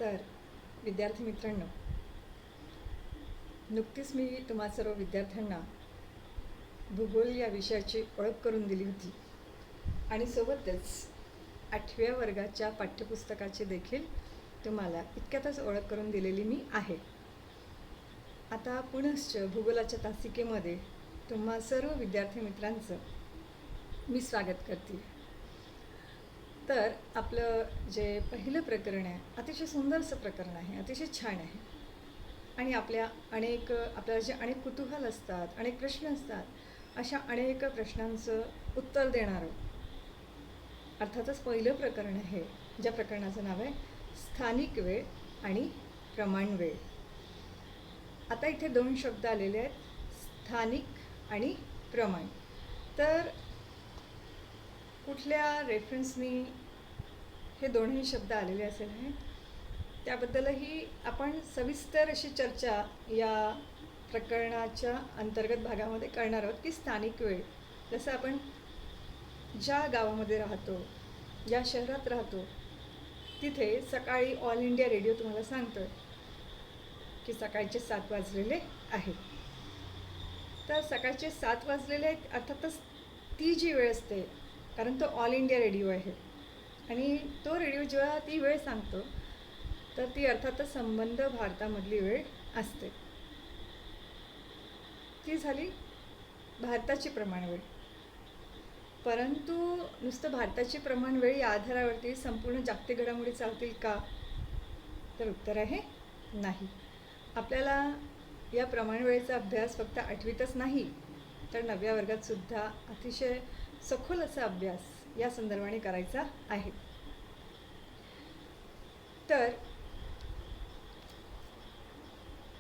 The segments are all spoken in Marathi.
तर विद्यार्थी मित्रांनो, नुकतीच मी तुम्हा सर्व विद्यार्थ्यांना भूगोल या विषयाची ओळख करून दिली होती आणि सोबतच 8व्या वर्गाच्या पाठ्यपुस्तकाची देखील तुम्हाला इतक्यातच ओळख करून दिलेली मी आहे. आता पुनश्च भूगोलाच्या तासिकेमध्ये तुम्हा सर्व विद्यार्थी मित्रांचं मी स्वागत करते. तर आपलं जे पहिलं प्रकरण आहे अतिशय सुंदरसं प्रकरण आहे, अतिशय छान आहे आणि आपल्याला जे अनेक कुतूहल असतात, अनेक प्रश्न असतात, अशा अनेक प्रश्नांचं उत्तर देणारं अर्थातच पहिलं प्रकरण आहे, ज्या प्रकरणाचं नाव आहे स्थानिक वेळ आणि प्रमाण वेळ. आता इथे 2 शब्द आलेले आहेत, स्थानिक आणि प्रमाण. तर कुठल्या रेफरन्सनी हे दोन्ही शब्द आलेले असेल आहे त्याबद्दलही आपण सविस्तर अशी चर्चा या प्रकरणाच्या अंतर्गत भागामध्ये करणार आहोत. की स्थानिक वेळ, जसं आपण ज्या गावामध्ये राहतो, ज्या शहरात राहतो, तिथे सकाळी ऑल इंडिया रेडिओ तुम्हाला सांगतो की सकाळचे 7 वाजलेले आहेत. तर सकाळचे 7 वाजलेले आहेत अर्थातच ती जी वेळ असते, कारण तो ऑल इंडिया रेडिओ आहे आणि तो रेडिओ जेव्हा ती वेळ सांगतो तर ती अर्थातच संबंध भारतामधली वेळ असते. ती झाली भारताची प्रमाणवेळ. परंतु नुसतं भारताची प्रमाणवेळ या आधारावरती संपूर्ण जागतिक घडामोडी चालतील का? तर उत्तर आहे नाही. आपल्याला या प्रमाणवेळेचा अभ्यास फक्त 8वीतच नाही तर 9व्या वर्गातसुद्धा अतिशय सखोल असा अभ्यास या संदर्भाने करायचा आहे. तर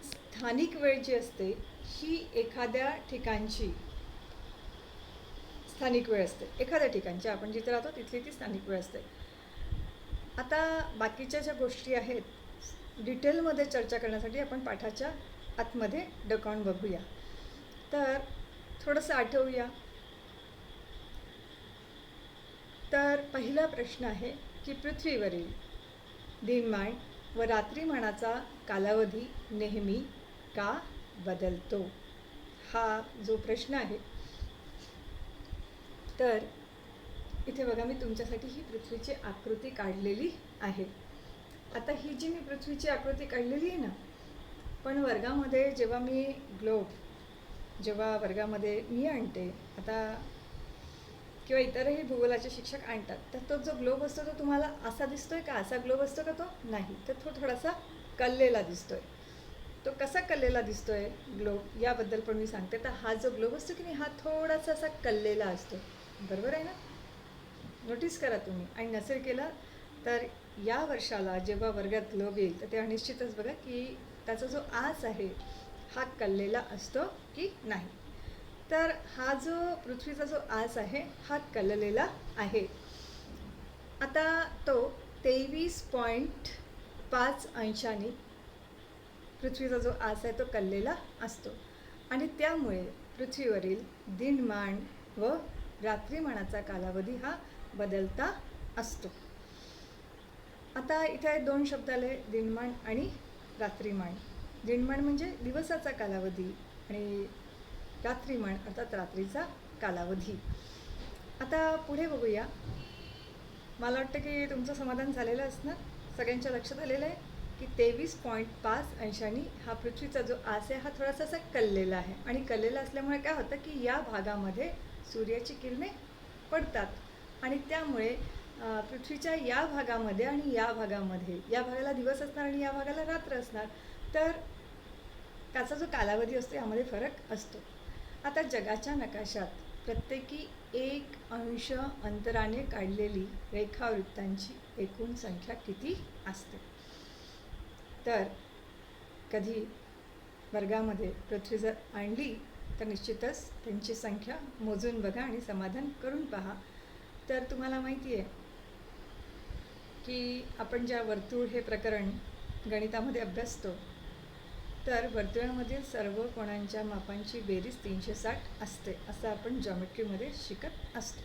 स्थानिक वेळ जी असते ही एखाद्या ठिकाणची स्थानिक वेळ असते. एखाद्या ठिकाणची, आपण जिथे राहतो तिथली ती स्थानिक वेळ असते. आता बाकीच्या ज्या गोष्टी आहेत डिटेलमध्ये चर्चा करण्यासाठी आपण पाठाच्या आतमध्ये डोकावून बघूया. तर थोडंसं आठवूया. तर पहिला प्रश्न आहे की पृथ्वीवरील दिनमान व रात्रीमानाचा कालावधी नेहमी का बदलतो? हा जो प्रश्न आहे, तर इथे बघा मी तुमच्यासाठी ही पृथ्वीची आकृती काढलेली आहे. आता ही जी मी पृथ्वीची आकृती काढलेली आहे ना, पण वर्गामध्ये जेव्हा मी जेव्हा वर्गामध्ये मी आणते आता किंवा इतरही भूगोलाचे शिक्षक आणतात, तर तो जो ग्लोब असतो तो तुम्हाला असा दिसतोय का? असा ग्लोब असतो का? तो नाही, तर तो थोडासा कललेला दिसतोय. तो कसा कललेला दिसतोय ग्लोब याबद्दल पण मी सांगते. तर हा जो ग्लोब असतो की नाही, हा थोडासा असा कललेला असतो. बरोबर आहे ना? नोटीस करा तुम्ही, आणि नसेल केला तर या वर्षाला जेव्हा वर्गात ग्लोब येईल तर तेव्हा निश्चितच बघा की त्याचा जो आस आहे हा कललेला असतो की नाही. तर हा जो पृथ्वीचा जो आस आहे हा कललेला आहे. आता तो 23.5 अंशांनी पृथ्वीचा जो आस आहे तो कललेला असतो आणि त्यामुळे पृथ्वीवरील दिनमान व रात्रीमानाचा कालावधी हा बदलता असतो. आता इथे 2 शब्द आले, दिनमान आणि रात्रीमान. दिनमान म्हणजे दिवसाचा कालावधी आणि रात्रीमान अर्थात रात्रीचा कालावधी. आता पुढे बघूया. मला वाटतं की तुमचं समाधान झालेलं असणार, सगळ्यांच्या लक्षात आलेलं आहे की 23.5 अंशांनी हा पृथ्वीचा जो आस आहे हा थोडासा असा कललेला आहे आणि कललेला असल्यामुळे काय होतं की या भागामध्ये सूर्याची किरणे पडतात आणि त्यामुळे पृथ्वीच्या या भागामध्ये आणि या भागाला दिवस असणार आणि या भागाला रात्र असणार, तर त्याचा जो कालावधी असतो यामध्ये फरक असतो. आता जगाच्या नकाशात प्रत्येकी 1 अंश अंतराने काढलेली रेखावृत्तांची एकूण संख्या किती असते? तर कधी वर्गामध्ये पृथ्वी जर आणली तर निश्चितच त्यांची संख्या मोजून बघा आणि समाधान करून पहा. तर तुम्हाला माहिती आहे की आपण ज्या वर्तुळ हे प्रकरण गणितामध्ये अभ्यासतो, तर वर्तुळामधील सर्व कोणांच्या मापांची बेरीज 360 असते, असं आपण जॉमेट्रीमध्ये शिकत असतो.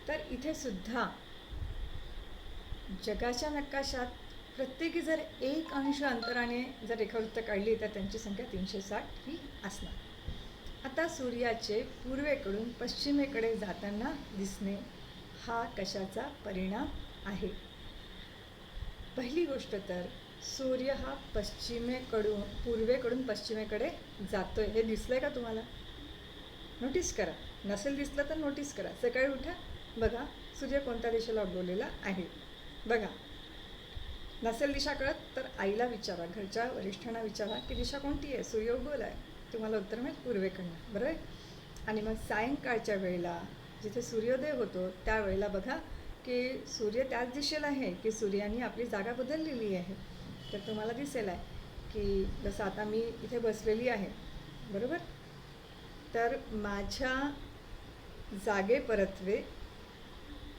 तर इथे सुद्धा जगाच्या नकाशात प्रत्येकी जर 1 अंश अंतराने जर रेखावृत्त काढली तर त्यांची संख्या 360 ही असणार. आता सूर्याचे पूर्वेकडून पश्चिमेकडे जाताना दिसणे हा कशाचा परिणाम आहे? पहिली गोष्ट तर सूर्य हा पूर्वेकडून पश्चिमेकडे जातोय हे दिसलंय का तुम्हाला? नोटीस करा. नसेल दिसलं तर नोटीस करा. सकाळी उठा, बघा सूर्य कोणत्या दिशेला उगवलेला आहे. बघा, नसेल दिशा कळत तर आईला विचारा, घरच्या वरिष्ठांना विचारा की दिशा कोणती आहे. सूर्य उगवला आहे, तुम्हाला उत्तर मिळेल पूर्वेकडनं, बरोबर. आणि मग सायंकाळच्या वेळेला जिथे सूर्योदय होतो त्यावेळेला बघा की सूर्य त्याच दिशेला आहे की सूर्याने आपली जागा बदललेली आहे. तर तुम्हाला दिसेल आहे की जसं आता मी इथे बसलेली आहे, बरोबर. तर माझ्या जागेपरत्वे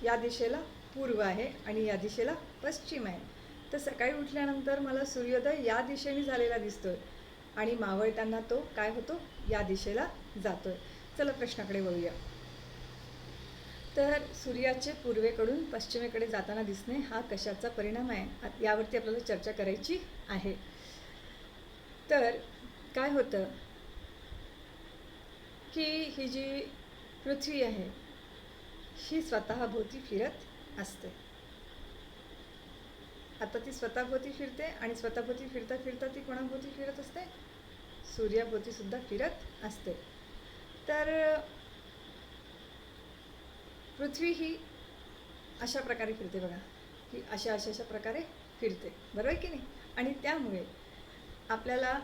या दिशेला पूर्व आहे आणि या दिशेला पश्चिम आहे. तर सकाळी उठल्यानंतर मला सूर्योदय या दिशेने झालेला दिसतोय आणि मावळताना तो काय होतो, या दिशेला जातोय. चला प्रश्नाकडे वळूया. तर सूर्याचे पूर्वेकडून पश्चिमेकडे जाताना दिसणे हा कशाचा परिणाम आहे, यावरती आपल्याला चर्चा करायची आहे. तर काय होतं की ही जी पृथ्वी आहे ही स्वतःभोवती फिरत असते. आता ती स्वतःभोवती फिरते आणि स्वतःभोवती फिरता फिरता ती कोणाभोवती फिरत असते? सूर्याभोवती सुद्धा फिरत असते. तर पृथ्वी ही अशा प्रकारे फिरते बघा, की अशा प्रकारे फिरते, बरोबर की नाही. आणि त्यामुळे आपल्याला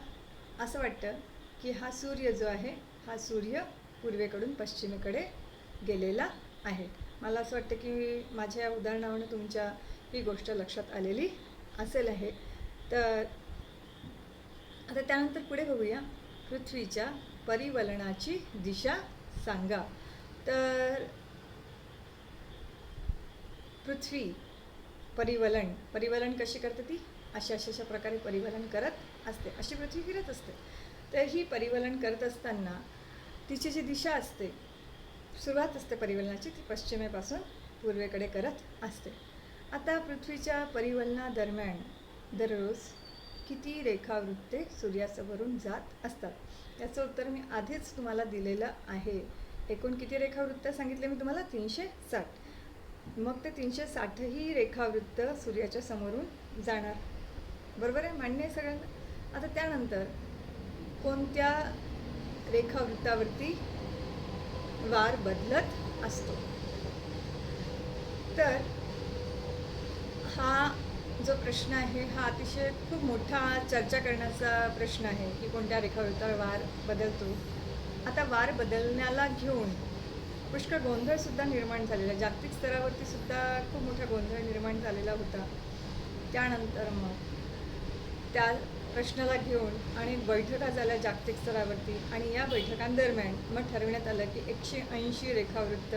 असं वाटतं की हा सूर्य जो आहे हा सूर्य पूर्वेकडून पश्चिमेकडे गेलेला आहे. मला असं वाटतं की माझ्या उदाहरणावरून तुमच्या ही गोष्ट लक्षात आलेली असेल आहे. तर आता त्यानंतर पुढे बघूया, पृथ्वीच्या परिवलनाची दिशा सांगा. तर पृथ्वी परिवलन कशी करते? ती अशा प्रकारे परिवलन करत असते, अशी पृथ्वी फिरत असते. तर ही परिवलन करत असताना तिची जी दिशा असते, सुरुवात असते परिवलनाची, ती पश्चिमेपासून पूर्वेकडे करत असते. आता पृथ्वीच्या परिवलनादरम्यान दररोज किती रेखावृत्ते सूर्यासमोरून जात असतात? याचं उत्तर मी आधीच तुम्हाला दिलेलं आहे. एकूण किती रेखावृत्त सांगितले मी तुम्हाला? 360. मग ते 360 ही रेखावृत्त सूर्याच्या समोरून जाणार, बरोबर आहे, मान्य आहे सगळ्यांना. आता त्यानंतर कोणत्या रेखावृत्तावरती वार बदलत असतो? तर हा जो प्रश्न आहे हा अतिशय खूप मोठा चर्चा करण्याचा प्रश्न आहे की कोणत्या रेखावृत्तावर वार बदलतो. आता वार बदलण्याला घेऊन पुष्कळ गोंधळसुद्धा निर्माण झालेला, जागतिक स्तरावरती सुद्धा खूप मोठा गोंधळ निर्माण झालेला होता. त्यानंतर मग त्या प्रश्नाला घेऊन आणि बैठका झाल्या जागतिक स्तरावरती आणि या बैठकांदरम्यान मग ठरवण्यात आलं की 180 रेखावृत्त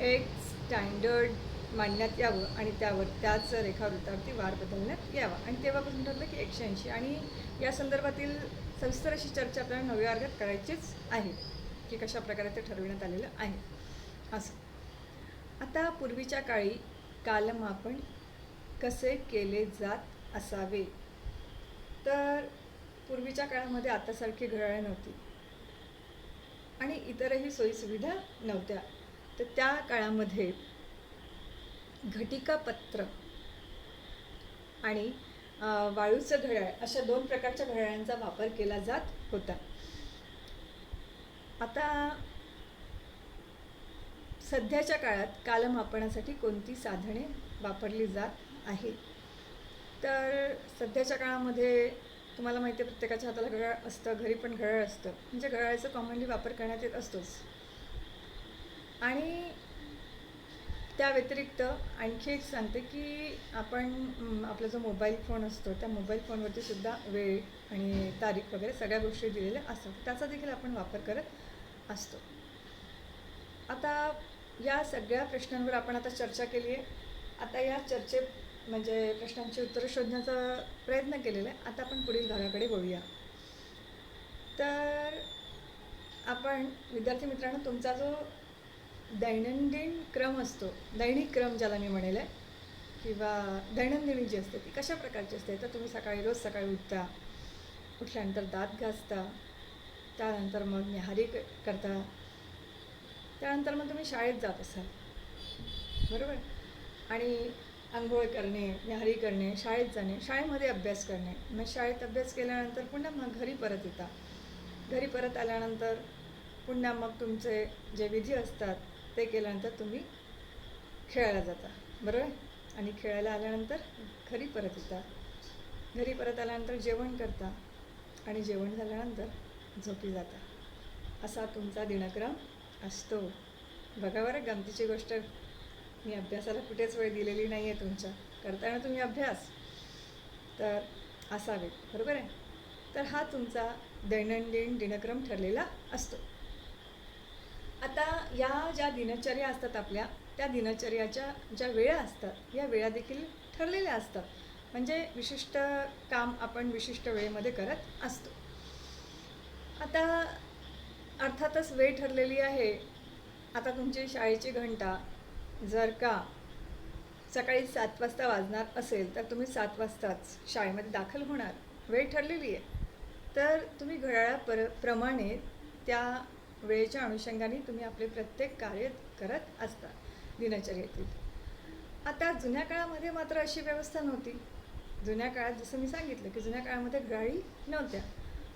एक स्टँडर्ड मांडण्यात यावं आणि त्याच रेखावृत्तावरती वार बदलण्यात यावा. आणि तेव्हापासून ठरलं की 180. आणि या संदर्भातील सविस्तर अशी चर्चा आपल्याला 9व्या वर्गात करायचीच आहे की कशा प्रकारे ते ठरविण्यात आलेलं आहे असं. आता पूर्वीच्या काळी कालमापन कसे केले जात असावे? तर पूर्वीच्या काळामध्ये आतासारखी घड्याळे नव्हती आणि इतरही सोयीसुविधा नव्हत्या. तर त्या काळामध्ये घटिकापत्र आणि वाळूचं घड्याळ अशा 2 प्रकारच्या घड्याळांचा वापर केला जात होता. आता सध्याच्या काळात कालमापनासाठी कोणती साधने वापरली जात आहेत? तर सध्याच्या काळामध्ये तुम्हाला माहिती आहे प्रत्येकाच्या हाताला घड्याळ असतं, घरी पण घड्याळ असतं, म्हणजे घड्याळाचा कॉमनली वापर करण्यात येत असतोच. आणि त्या व्यतिरिक्त आणखी एक सांगते की आपण आपला जो मोबाईल फोन असतो त्या मोबाईल फोनवरती सुद्धा वेळ आणि तारीख वगैरे सगळ्या गोष्टी दिलेल्या असतात, त्याचा देखील आपण वापर करत असतो. आता या सगळ्या प्रश्नांवर आपण आता चर्चा केली आहे. आता या म्हणजे प्रश्नांची उत्तरं शोधण्याचा प्रयत्न केलेला आहे. आता आपण पुढील भागाकडे वळूया. तर आपण विद्यार्थी मित्रांनो तुमचा जो दैनंदिन क्रम असतो, दैनिक क्रम ज्याला मी म्हणेल आहे, किंवा दैनंदिनी जी असते ती कशा प्रकारची असते, तर तुम्ही रोज सकाळी उठता, उठल्यानंतर दात घासता, त्यानंतर मग न्याहारी करता, त्यानंतर मग तुम्ही शाळेत जात असाल, बरोबर. आणि अंघोळ करणे, न्याहारी करणे, शाळेत जाणे, शाळेमध्ये अभ्यास करणे, मग शाळेत अभ्यास केल्यानंतर पुन्हा मग घरी परत येता. घरी परत आल्यानंतर पुन्हा मग तुमचे जे विधी असतात ते केल्यानंतर तुम्ही खेळायला जाता, बरोबर. आणि खेळायला आल्यानंतर घरी परत येता. घरी परत आल्यानंतर जेवण करता आणि जेवण झाल्यानंतर झोपी जाता. असा तुमचा दिनक्रम असतो. बघा बरं, गमतीची गोष्ट, मी अभ्यासाला कुठेच वेळ दिलेली नाही आहे तुमच्या. करताना तुम्ही अभ्यास तर असावे, बरोबर आहे. तर हा तुमचा दैनंदिन दिनक्रम ठरलेला असतो. आता या ज्या दिनचर्या असतात आपल्या, त्या दिनचर्याच्या ज्या वेळा असतात या वेळा देखील ठरलेल्या असतात. म्हणजे विशिष्ट काम आपण विशिष्ट वेळेमध्ये करत असतो. आता अर्थातच वेळ ठरलेली आहे. आता तुमची शाळेची घंटा जर का सकाळी 7 वाजता वाजणार असेल तर तुम्ही 7 वाजताच शाळेमध्ये दाखल होणार, वेळ ठरलेली आहे. तर तुम्ही प्रमाणे त्या वेळेच्या अनुषंगाने तुम्ही आपले प्रत्येक कार्य करत असता दिनचर्येतील. आता जुन्या काळामध्ये मात्र अशी व्यवस्था नव्हती. जुन्या काळात जसं मी सांगितलं की जुन्या काळामध्ये गाडी नव्हत्या.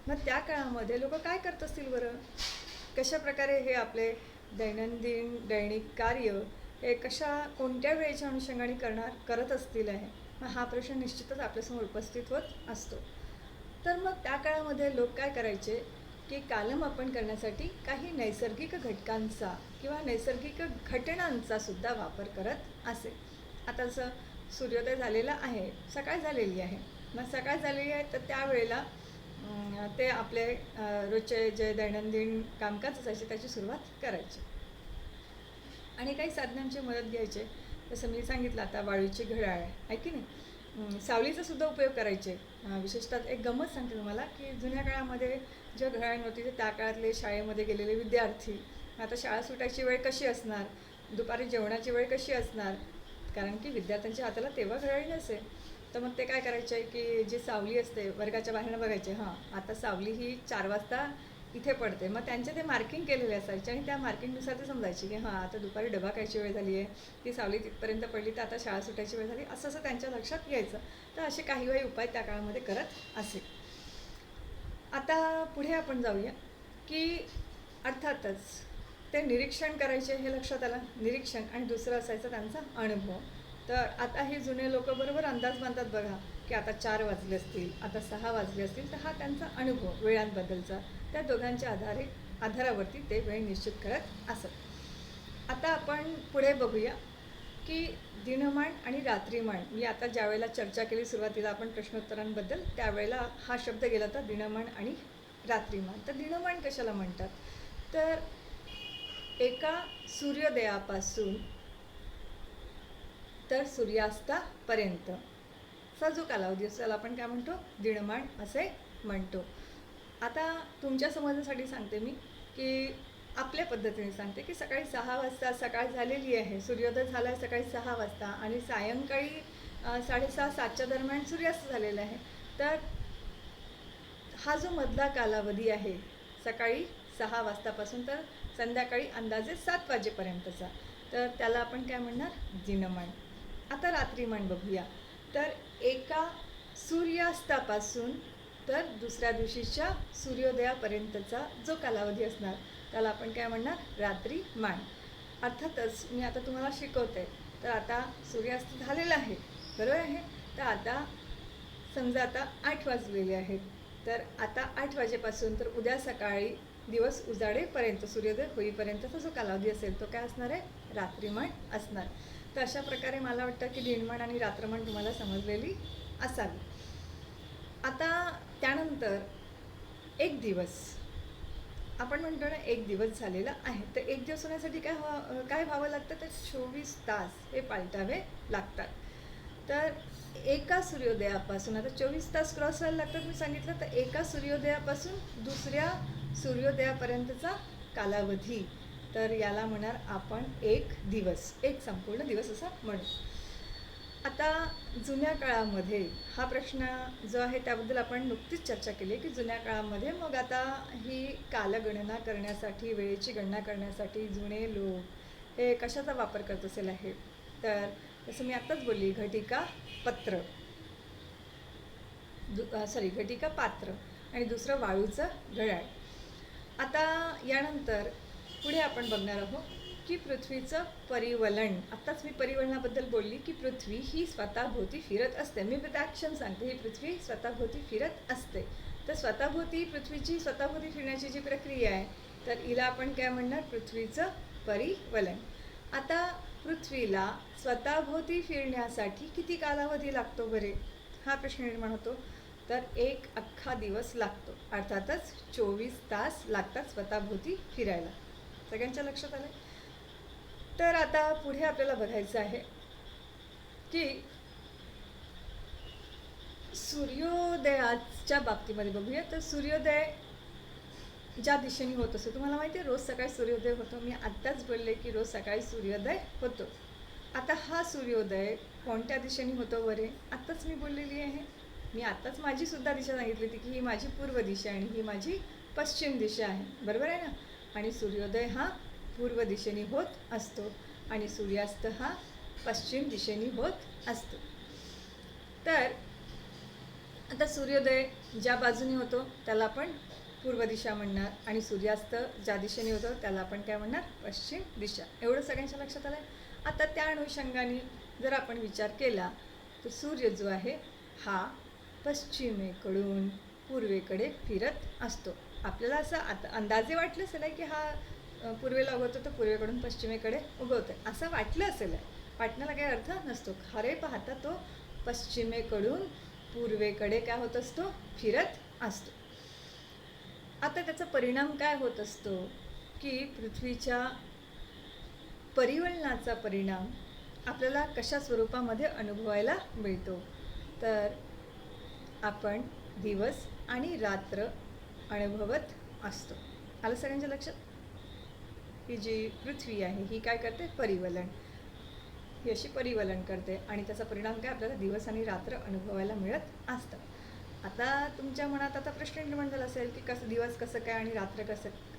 मग त्या काळामध्ये लोक काय करत असतील बरं? कशा प्रकारे हे आपले दैनिक कार्य हे कोणत्या वेळेच्या अनुषंगाने करत असतील आहे, मग हा प्रश्न निश्चितच आपल्यासमोर उपस्थित होत असतो. तर मग त्या काळामध्ये लोक काय करायचे की कालमापन करण्यासाठी काही नैसर्गिक घटकांचा किंवा नैसर्गिक घटनांचा सुद्धा वापर करत असे. आता जसं सूर्योदय झालेला आहे, सकाळ झालेली आहे, मग सकाळ झालेली आहे तर त्यावेळेला ते आपले रोजचे जे दैनंदिन कामकाज असायचे त्याची सुरुवात करायची आणि काही साधनांची मदत घ्यायचे. जसं मी सांगितलं आता वाळूची घड्याळ आहे की नाही, सावलीचा सुद्धा उपयोग करायचे. विशेषतः एक गंमत सांगते तुम्हाला की जुन्या काळामध्ये जेव्हा घड्याळ नव्हती तर त्या काळातले शाळेमध्ये गेलेले विद्यार्थी, आता शाळा सुटायची वेळ कशी असणार, दुपारी जेवणाची वेळ कशी असणार, कारण की विद्यार्थ्यांच्या हाताला तेव्हा घड्याळ नसे. तर मग ते काय करायचे की जी सावली असते वर्गाच्या बाहेरनं बघायचे, हां आता सावली ही 4 वाजता इथे पडते, मग त्यांचे ते मार्किंग केलेले असायचे आणि त्या मार्किंगनुसार ते समजायचे की हां आता दुपारी डबा खायची वेळ झाली आहे, ती सावली तिथपर्यंत पडली तर आता शाळा सुटायची वेळ झाली, असं त्यांच्या लक्षात यायचं. तर असे काही उपाय त्या काळामध्ये करत असे. आता पुढे आपण जाऊया की अर्थातच ते निरीक्षण करायचे, हे लक्षात आलं, निरीक्षण. आणि दुसरं असायचं त्यांचा अनुभव. तर आता हे जुने लोक बरोबर अंदाज बांधतात बघा की आता 4 वाजले असतील, आता 6 वाजले असतील, तर हा त्यांचा अनुभव वेळांबद्दलचा, त्या दोघांच्या आधारावरती ते वेळ निश्चित करत असत. आता आपण पुढे बघूया की दिनमान आणि रात्रीमान. मी आता ज्या वेळेला चर्चा केली सुरुवातीला आपण प्रश्नोत्तरांबद्दल, त्यावेळेला हा शब्द गेला होता दिनमान आणि रात्रीमान. तर दिनमान कशाला म्हणतात, तर एका सूर्योदयापासून तर सूर्यास्तापर्यंतचा जो कालावधी असतो त्याला आपण काय म्हणतो, दिनमान असे म्हणतो. आता तुमच्या समजण्यासाठी सांगते मी की आपल्या पद्धतीने सांगते की सकाळी 6 वाजता सकाळ झालेली आहे, सूर्योदय झाला आहे सकाळी 6 वाजता आणि सायंकाळी 6:30-7च्या दरम्यान सूर्यास्त झालेला आहे. तर हा जो मधला कालावधी आहे सकाळी 6 वाजतापासून तर संध्याकाळी अंदाजे 7 वाजेपर्यंतचा, तर त्याला आपण काय म्हणणार, दिनमान. आता रात्रीमान बघूया. तर एका सूर्यास्तापासून तर दुसऱ्या दिवशीच्या सूर्योदयापर्यंतचा जो कालावधी असणार त्याला आपण काय म्हणणार, रात्रीमान. अर्थातच मी आता तुम्हाला शिकवते. तर आता सूर्यास्त झालेला आहे, बरोबर आहे. तर आता समजा आता 8 वाजलेले आहेत, तर आता 8 वाजेपासून तर उद्या सकाळी दिवस उजाडेपर्यंत, सूर्योदय होईपर्यंतचा जो कालावधी असेल तो काय असणार आहे, रात्रीमान असणार. तर अशा प्रकारे मला वाटतं की दिनमान आणि रात्रमान तुम्हाला समजलेली असावी. आता त्यानंतर एक दिवस, आपण म्हणतो ना एक दिवस झालेला आहे, तर एक दिवस होण्यासाठी काय व्हावं लागतं, तर 24 तास हे पालटावे लागतात. तर एका सूर्योदयापासून, आता 24 तास क्रॉस व्हायला लागतात मी सांगितलं, तर एका सूर्योदयापासून दुसऱ्या सूर्योदयापर्यंतचा कालावधी, तर याला म्हणणार आपण एक दिवस, एक संपूर्ण दिवस असा म्हणू. आता जुन्या काळामध्ये हा प्रश्न जो आहे त्याबद्दल आपण नुकतीच चर्चा केली की जुन्या काळामध्ये मग आता ही कालगणना करण्यासाठी, वेळेची गणना करण्यासाठी जुने लोक हे कशाचा वापर करत असेल आहे. तर जसं मी आत्ताच बोलली, घटिका पत्र, घटिका पात्र आणि दुसरं वाळूचं घड्याळ. आता यानंतर पुढे आपण बघणार आहोत की पृथ्वीचं परिवलन. आत्ताच मी परिवलनाबद्दल बोलली की पृथ्वी ही स्वतःभोवती फिरत असते. मी ॲक्शन सांगते, ही पृथ्वी स्वतःभोवती फिरत असते. तर स्वतःभोवती पृथ्वीची स्वतःभोवती फिरण्याची जी प्रक्रिया आहे तर हिला आपण काय म्हणणार, पृथ्वीचं परिवलन. आता पृथ्वीला स्वतःभोवती फिरण्यासाठी किती कालावधी लागतो बरे, हा प्रश्न निर्माण होतो. तर एक अख्खा दिवस लागतो, अर्थातच 24 तास लागतात स्वतःभोवती फिरायला. सगळ्यांच्या लक्षात आलं. तर आता पुढे आपल्याला बघायचं आहे की सूर्योदयाच्या बाबतीमध्ये बघूया. तर सूर्योदय ज्या दिशेने होत असतो, तुम्हाला माहिती आहे रोज सकाळी सूर्योदय होतो. मी आत्ताच बोलले की रोज सकाळी सूर्योदय होतो. आता हा सूर्योदय कोणत्या दिशेने होतो बरे, आत्ताच मी बोललेली आहे. मी आत्ताच माझी सुद्धा दिशा सांगितली होती की ही माझी पूर्व दिशा आणि ही माझी पश्चिम दिशा आहे, बरोबर आहे ना. आणि सूर्योदय हा पूर्व दिशेने होत असतो आणि सूर्यास्त हा पश्चिम दिशेने होत असतो. तर आता सूर्योदय ज्या बाजूने होतो त्याला आपण पूर्व दिशा म्हणणार आणि सूर्यास्त ज्या दिशेने होतो त्याला आपण काय म्हणणार, पश्चिम दिशा. एवढं सगळ्यांच्या लक्षात आलं. आता त्या अनुषंगाने जर आपण विचार केला तर सूर्य जो आहे हा पश्चिमेकडून पूर्वेकडे फिरत असतो. आपल्याला असं आता अंदाजे वाटलं असेल की हा पूर्वेला उगवतो तर पूर्वेकडून पश्चिमेकडे उगवतो आहे, असं वाटलं असेल. वाटण्याला काही अर्थ नसतो. खरे पाहता तो पश्चिमेकडून पूर्वेकडे काय होत असतो, फिरत असतो. आता त्याचा परिणाम काय होत असतो की पृथ्वीच्या परिवलनाचा परिणाम आपल्याला कशा स्वरूपामध्ये अनुभवायला मिळतो. तर आपण दिवस आणि रात्र अनुभवत असतो. आलं सगळ्यांच्या लक्षात. ही जी पृथ्वी आहे ही काय करते, परिवलन, ही अशी परिवलन करते आणि त्याचा परिणाम काय आपल्याला दिवस आणि रात्र अनुभवायला मिळत असतं. आता तुमच्या मनात आता प्रश्न निर्माण झाला असेल की कसं दिवस कसं काय आणि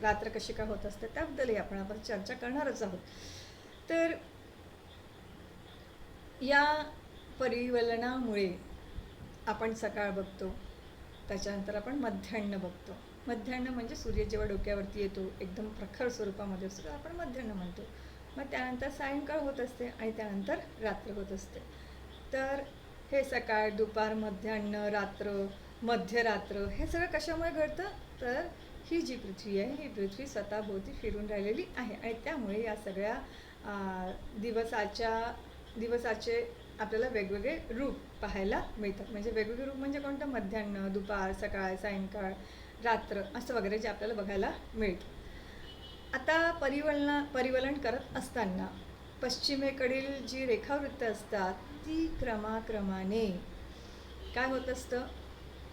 रात्र कशी काय होत असते, त्याबद्दलही आपण चर्चा करणारच आहोत. तर या परिवलनामुळे आपण सकाळ बघतो, त्याच्यानंतर आपण मध्यान्ह बघतो. मध्यान्ह म्हणजे सूर्य जेव्हा डोक्यावरती येतो एकदम प्रखर स्वरूपामध्ये असतो आपण मध्यान्ह म्हणतो. मग त्यानंतर सायंकाळ होत असते आणि त्यानंतर रात्र होत असते. तर हे सकाळ, दुपार, मध्यान्ह, रात्र, मध्यरात्र हे सगळं कशामुळे घडतं, तर ही जी पृथ्वी आहे ही पृथ्वी स्वतःभोवती फिरून राहिलेली आहे आणि त्यामुळे या सगळ्या दिवसाचे आपल्याला वेगवेगळे रूप पाहायला मिळतात. म्हणजे वेगवेगळे रूप म्हणजे कोणतं, मध्यान्ह, दुपार, सकाळ, सायंकाळ, रात्र असं वगैरे जे आपल्याला बघायला मिळतं. आता परिवलन करत असताना पश्चिमेकडील जी रेखावृत्त असतात ती क्रमाक्रमाने काय होत असतं,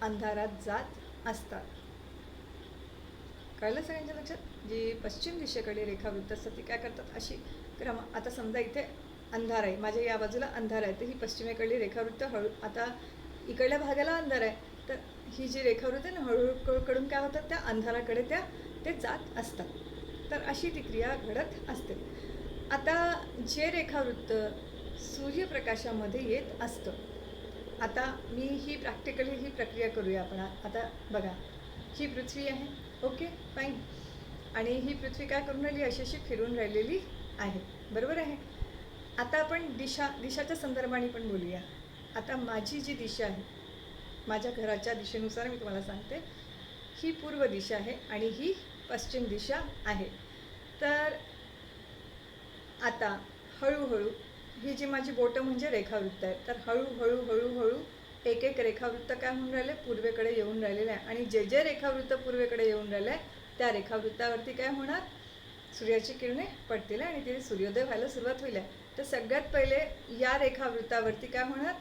अंधारात जात असतात. कळलं सगळ्यांच्या लक्षात. जी पश्चिम दिशेकडे रेखावृत्त असतात ती काय करतात, अशी आता समजा इथे अंधार आहे, माझ्या या बाजूला अंधार आहे, तर ही पश्चिमेकडली रेखावृत्त आता इकडल्या भागाला अंधार आहे तर ही जी रेखावृत्त आहे ना हळूहळू काय होतात, त्या अंधाराकडे ते जात असतात. तर अशी ती क्रिया घडत असते. आता जे रेखावृत्त सूर्यप्रकाशामध्ये येत असतं, आता मी ही प्रॅक्टिकली ही प्रक्रिया करूया आपण. आता बघा, ही पृथ्वी आहे, ओके फाईन, आणि ही पृथ्वी काय करून राहिली, अशी फिरून राहिलेली आहे, बरोबर आहे. आता आपण दिशाच्या संदर्भाने पण बोलूया. आता माझी जी दिशा आहे, माझ्या घराच्या दिशेनुसार मी तुम्हाला सांगते, ही पूर्व दिशा आहे आणि ही पश्चिम दिशा आहे. तर आता हळूहळू ही जी माझी बोटं म्हणजे रेखावृत्त आहे, तर हळूहळू एक एक रेखावृत्त काय होऊन राहिले, पूर्वेकडे येऊन राहिलेलं आहे. आणि जे जे रेखावृत्त पूर्वेकडे येऊन राहिले आहे त्या रेखावृत्तावरती काय होणार, सूर्याची किरणे पडतील आणि तिथे सूर्योदय व्हायला सुरुवात होईल. तर सगळ्यात पहिले या रेखावृत्तावरती काय होणार,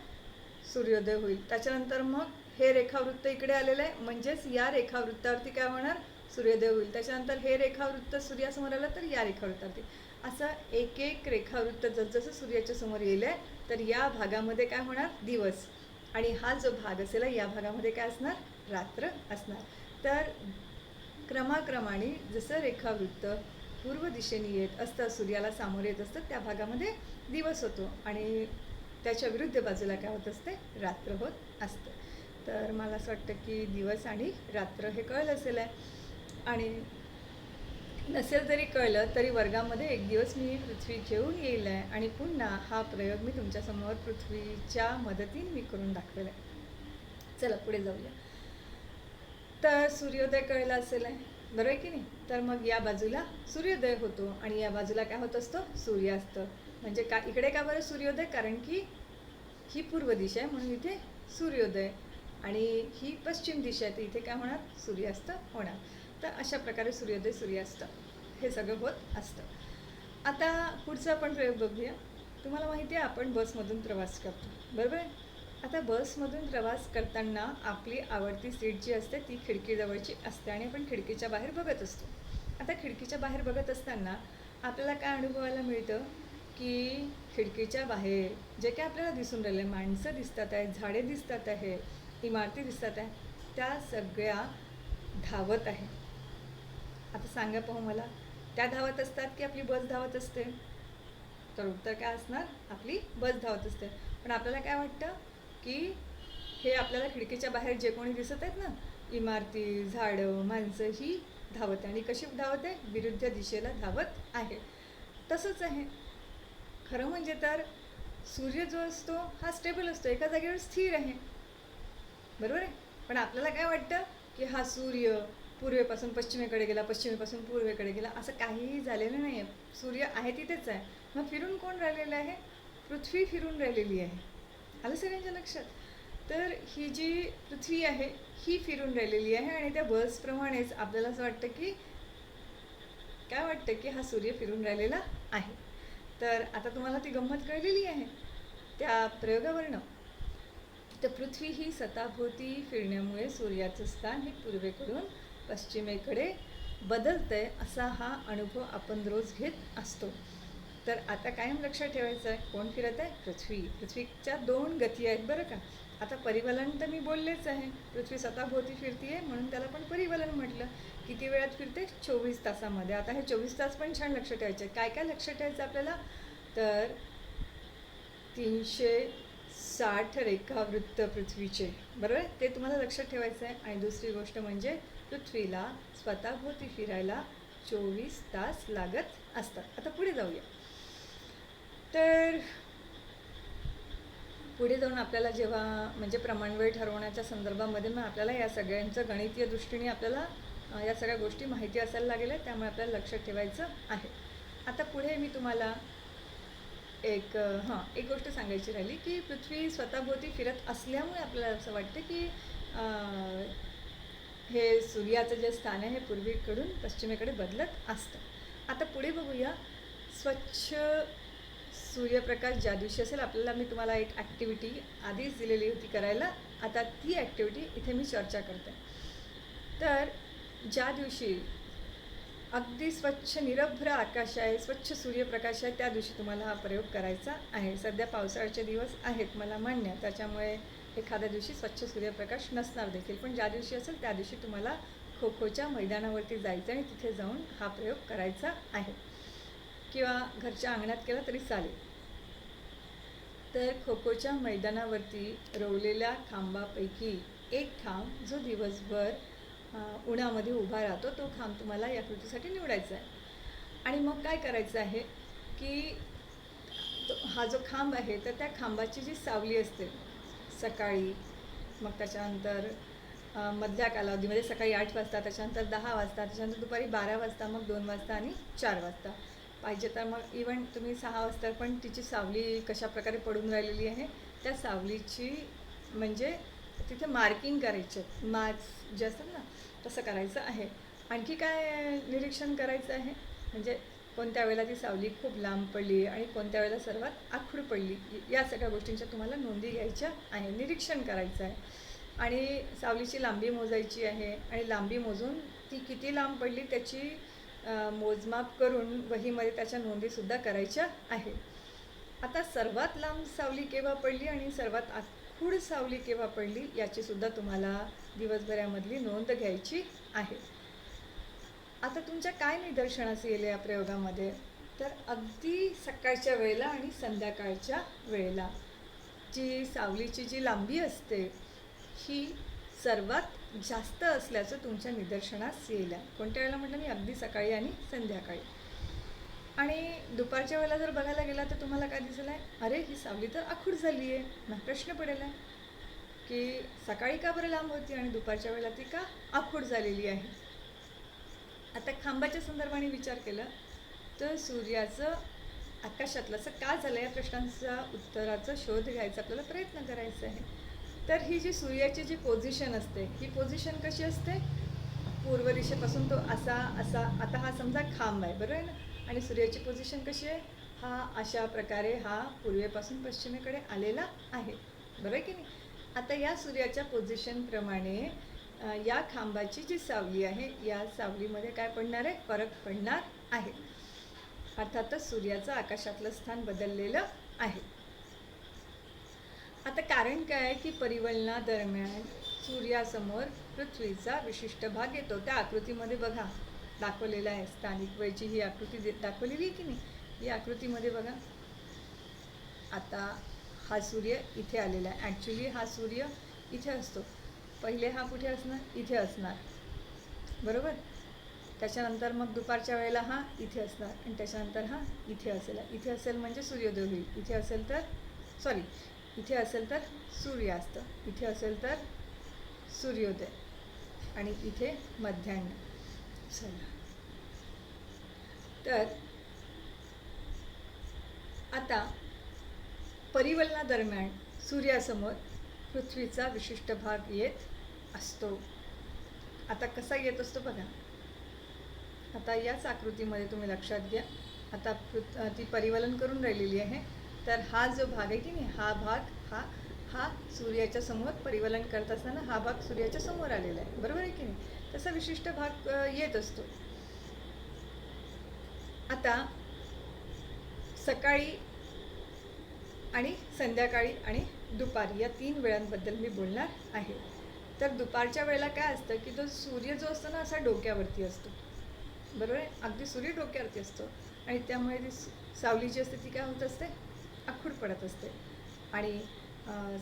सूर्योदय होईल. त्याच्यानंतर मग हे रेखावृत्त इकडे आलेलं आहे म्हणजेच या रेखावृत्तावरती काय होणार, सूर्योदय होईल. त्याच्यानंतर हे रेखावृत्त सूर्यासमोर आलं तर या रेखावृत्तावरती, असं एक एक रेखावृत्त जसजसं सूर्याच्या समोर येईल आहे तर या भागामध्ये काय होणार, दिवस, आणि हा जो भाग असेल या भागामध्ये काय असणार, रात्र असणार. तर क्रमाक्रमाने जसं रेखावृत्त पूर्व दिशेने येत असतं, सूर्याला सामोरे येत असतं, त्या भागामध्ये दिवस होतो आणि त्याच्या विरुद्ध बाजूला काय होत असते, रात्र होत असतं. तर मला असं वाटतं की दिवस आणि रात्र हे कळलं असेल आहे. आणि नसेल तरी कळलं तरी वर्गामध्ये एक दिवस मी पृथ्वी घेऊन येईल आहे आणि पुन्हा हा प्रयोग मी तुमच्यासमोर पृथ्वीच्या मदतीने मी करून दाखवेल आहे. चला पुढे जाऊया. तर सूर्योदय कळला असेल आहे, बरोबर आहे की नाही. तर मग या बाजूला सूर्योदय होतो आणि या बाजूला काय होत असतो, सूर्यास्त. म्हणजे का इकडे का बरं सूर्योदय, कारण की ही पूर्व दिशा आहे म्हणून इथे सूर्योदय, आणि ही पश्चिम दिशा आहे तर इथे काय होणार, सूर्यास्त होणार. तर अशा प्रकारे सूर्योदय सूर्यास्त हे सगळं होत असतं. आता पुढचा आपण प्रयोग बघूया. तुम्हाला माहिती आहे आपण बसमधून प्रवास करतो, बरोबर आहे. आता बसमधून प्रवास करताना आपली आवडती सीट जी असते ती खिडकीजवळची असते आणि आपण खिडकीच्या बाहेर बघत असतो. आता खिडकीच्या बाहेर बघत असताना आपल्याला काय अनुभवायला मिळतं की खिडकीच्या बाहेर जे काय आपल्याला दिसून राहिले, माणसं दिसतात आहेत, झाडे दिसतात आहे, इमारती दिसतात आहे, त्या सगळ्या धावत आहे. आता सांगा पाहू मला, त्या धावत असतात की आपली बस धावत असते. तर उत्तर काय असणार, आपली बस धावत असते. पण आपल्याला काय वाटतं की हे आपल्याला खिडकीच्या बाहेर जे कोणी दिसत आहेत ना, इमारती, झाडं, माणसं ही धावत आहे. आणि कशी धावत आहे, विरुद्ध दिशेला धावत आहे. तसंच आहे खरं म्हणजे. तर सूर्य जो असतो हा स्टेबल असतो, एका जागेवर स्थिर आहे, बरोबर आहे. पण आपल्याला काय वाटतं की हा सूर्य पूर्वेपासून पश्चिमेकडे गेला, पश्चिमेपासून पूर्वेकडे गेला, असं काहीही झालेलं नाही आहे. सूर्य आहे तिथेच आहे. मग फिरून कोण राहिलेलं आहे, पृथ्वी फिरून राहिलेली आहे. आलं सगळ्यांच्या लक्षात. तर ही जी पृथ्वी आहे ही फिरून राहिलेली आहे आणि त्या बसप्रमाणेच आपल्याला असं वाटतं की काय वाटतं की हा सूर्य फिरून राहिलेला आहे. तर आता तुम्हाला ती गंमत कळलेली आहे त्या प्रयोगावरनं. तर पृथ्वी ही स्वतःभोवती फिरण्यामुळे सूर्याचं स्थान हे पूर्वेकडून पश्चिमेकडे बदलतंय, असा हा अनुभव आपण रोज घेत असतो. तर आता कायम लक्षात ठेवायचं आहे, कोण फिरत आहे, पृथ्वी. पृथ्वीच्या 2 गती आहेत बरं का. आता परिवलन तर मी बोललेच आहे, पृथ्वी स्वतःभोवती फिरते आहे म्हणून त्याला पण परिवलन म्हटलं. किती वेळात फिरते, 24 तासामध्ये. आता हे 24 तास पण छान लक्षात ठेवायचे. काय काय लक्षात ठेवायचं आपल्याला, तर 360 रेखावृत्त पृथ्वीचे, बरोबर, ते तुम्हाला लक्षात ठेवायचं आहे. आणि दुसरी गोष्ट म्हणजे पृथ्वीला स्वतःभोवती फिरायला 24 तास लागत असतात. आता पुढे जाऊया. तर पुढे जाऊन आपल्याला जेव्हा म्हणजे प्रमाणवेळ ठरवण्याच्या संदर्भामध्ये मग आपल्याला या सगळ्यांचं गणितीय दृष्टीने आपल्याला या सगळ्या गोष्टी माहिती असायला लागेल, त्यामुळे आपल्याला लक्षात ठेवायचं आहे. आता पुढे मी तुम्हाला एक गोष्ट सांगायची राहिली की पृथ्वी स्वतःभोवती फिरत असल्यामुळे आपल्याला असं वाटतं की हे सूर्याचं जे स्थान आहे हे पूर्वेकडून पश्चिमेकडे बदलत असतं. आता पुढे बघूया. स्वच्छ सूर्यप्रकाश ज्या दिवशी असेल, आपल्याला मी तुम्हाला एक ॲक्टिव्हिटी आधीच दिलेली होती करायला. आता ती ॲक्टिव्हिटी इथे मी चर्चा करते. तर ज्या दिवशी अगदी स्वच्छ निरभ्र आकाश आहे, स्वच्छ सूर्यप्रकाश आहे, त्या दिवशी तुम्हाला हा प्रयोग करायचा आहे. सध्या पावसाळ्याचे दिवस आहेत मला मान्य, त्याच्यामुळे एखाद्या दिवशी स्वच्छ सूर्यप्रकाश नसणार देखील. पण ज्या दिवशी असेल त्या दिवशी तुम्हाला खो खोच्या मैदानावरती जायचं आणि तिथे जाऊन हा प्रयोग करायचा आहे, किंवा घरच्या अंगणात केला तरी चालेल. तर खो खोच्या मैदानावरती रोवलेल्या खांबापैकी एक खांब जो दिवसभर उन्हामध्ये उभा राहतो तो खांब तुम्हाला या कृतीसाठी निवडायचा आहे. आणि मग काय करायचं आहे की हा जो खांब आहे तर त्या खांबाची जी सावली असते सकाळी, मग त्याच्यानंतर मधल्या कालावधीमध्ये सकाळी 8 वाजता, त्याच्यानंतर 10 वाजता, त्याच्यानंतर दुपारी 12 वाजता, मग 2 वाजता आणि 4 वाजता, पाहिजे तर मग इव्हन तुम्ही 6 वाजता पण तिची सावली कशा प्रकारे पडून राहिलेली आहे त्या सावलीची म्हणजे तिथे मार्किंग करायचे, मार्क्स जे असतात ना तसं करायचं आहे. आणखी काय निरीक्षण करायचं आहे म्हणजे कोणत्या वेळेला ती सावली खूप लांब पडली आणि कोणत्या वेळेला सर्वात आखूड पडली, या सगळ्या गोष्टींच्या तुम्हाला नोंदी घ्यायच्या आहे, निरीक्षण करायचं आहे. आणि सावलीची लांबी मोजायची आहे आणि लांबी मोजून ती किती लांब पडली त्याची मोजमाप करून वहीमध्ये त्याच्या नोंदीसुद्धा करायच्या आहे. आता सर्वात लांब सावली केव्हा पडली आणि सर्वात आखूड सावली केव्हा पडली याची सुद्धा तुम्हाला दिवसभरामधली नोंद घ्यायची आहे. आता तुमच्या काय निदर्शनास येईल या प्रयोगामध्ये, तर अगदी सकाळच्या वेळेला आणि संध्याकाळच्या वेळेला जी सावलीची जी लांबी असते ही सर्वात जास्त असल्याचं तुमच्या निदर्शनास येईल. कोणत्या वेळेला म्हटलं मी, अगदी सकाळी आणि संध्याकाळी. आणि दुपारच्या वेळेला जर बघायला गेला तर तुम्हाला काय दिसेल आहे, अरे ही सावली तर आखूड झाली आहे. मग प्रश्न पडेल आहे की सकाळी का बरं लांब होती आणि दुपारच्या वेळेला ती का आखूड झालेली आहे. आता खांबाच्या संदर्भाने विचार केला तर सूर्याचं आकाशातलं असं का झालं या प्रश्नांचा उत्तराचा शोध घ्यायचा आपल्याला प्रयत्न करायचा आहे. तर ही जी सूर्याची जी पोझिशन असते ही पोझिशन कशी असते, पूर्व दिशेपासून तो असा असा, आता हा समजा खांब आहे बरोबर आहे ना, आणि सूर्याची पोझिशन कशी आहे, हा अशा प्रकारे हा पूर्वेपासून पश्चिमेकडे आलेला आहे बरोबर आहे की नाही. आता या सूर्याच्या पोझिशनप्रमाणे या खांबाची जी सावली आहे या सावलीमध्ये काय पडणार आहे, फरक पडणार आहे. अर्थातच सूर्याचं आकाशातलं स्थान बदललेलं आहे. आता कारण काय आहे की परिवलनादरम्यान सूर्यासमोर पृथ्वीचा विशिष्ट भाग येतो. त्या आकृतीमध्ये बघा दाखवलेला आहे, स्थानिक वेळची ही आकृती दाखवलेली आहे की नाही. ही आकृतीमध्ये बघा, आता हा सूर्य इथे आलेला आहे. ॲक्च्युली हा सूर्य इथे असतो, पहिले हा कुठे असणार, इथे असणार बरोबर. त्याच्यानंतर मग दुपारच्या वेळेला हा इथे असणार आणि त्याच्यानंतर हा इथे असेल. इथे असेल म्हणजे सूर्योदय होईल, इथे असेल तर इथे असेल तर सूर्यास्त, इथे असेल तर सूर्योदय आणि इथे मध्यान्ह. चला, तर आता परिवलनादरम्यान सूर्यासमोर पृथ्वीचा विशिष्ट भाग येत असतो. आता कसा येत असतो बघा, आता याच आकृतीमध्ये तुम्ही लक्षात घ्या. आता ती परिवलन करून राहिलेली आहे, तर हा जो भाग आहे की नाही, हा भाग हा सूर्याच्या समोर परिवलन करत असताना हा भाग सूर्याच्या समोर आलेला आहे बरोबर आहे की नाही. तसा विशिष्ट भाग येत असतो. आता सकाळी आणि संध्याकाळी आणि दुपारी या 3 वेळांबद्दल मी बोलणार आहे. तर दुपारच्या वेळेला काय असतं की तो सूर्य जो असतो ना असा डोक्यावरती असतो बरोबर आहे, अगदी सूर्य डोक्यावरती असतो आणि त्यामुळे ती सावली जी असते ती काय होत असते, आखूड पडत असते. आणि